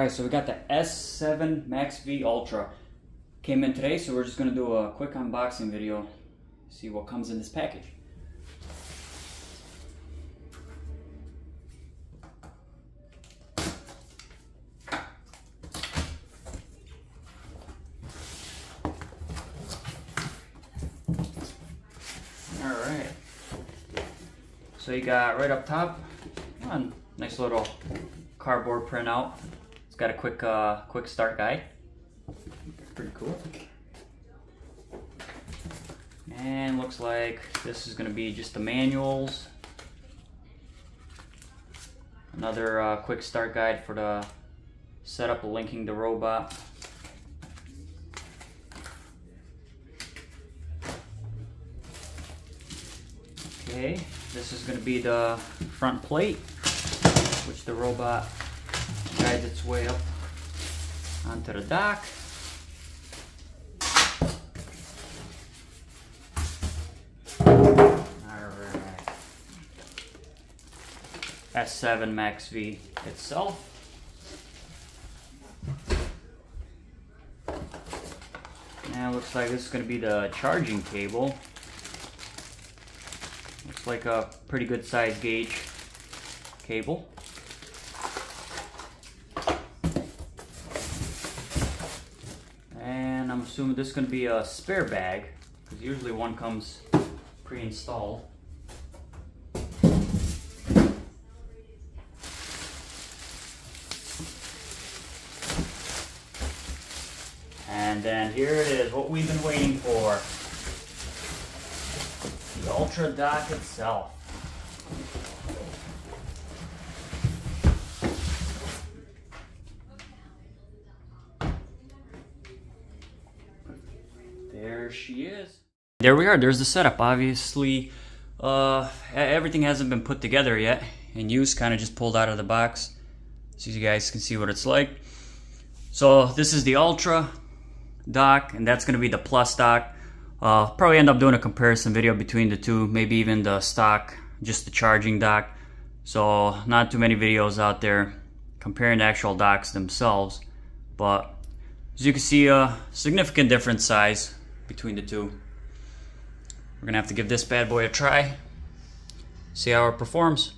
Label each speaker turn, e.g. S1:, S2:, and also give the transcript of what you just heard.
S1: Alright, so we got the S7 MaxV Ultra. Came in today, so we're just going to do a quick unboxing video. See what comes in this package. Alright. So you got right up top, nice little cardboard printout. It's got a quick start guide. Pretty cool. And looks like this is going to be just the manuals. Another quick start guide for the setup of linking the robot. Okay, this is going to be the front plate, which the robot guides its way up onto the dock. Alright. S7 MaxV itself. Now looks like this is going to be the charging cable. Looks like a pretty good size gauge cable. And I'm assuming this is going to be a spare bag, because usually one comes pre-installed. And then here it is, what we've been waiting for. The Ultra dock itself. There she is. There we are, there's the setup. Obviously, everything hasn't been put together yet in use, kind of just pulled out of the box so you guys can see what it's like. So this is the Ultra dock, and that's going to be the Plus dock. Probably end up doing a comparison video between the two, maybe even the stock, just the charging dock. So not too many videos out there comparing the actual docks themselves, but as you can see, a significant different size between the two. We're gonna have to give this bad boy a try, see how it performs.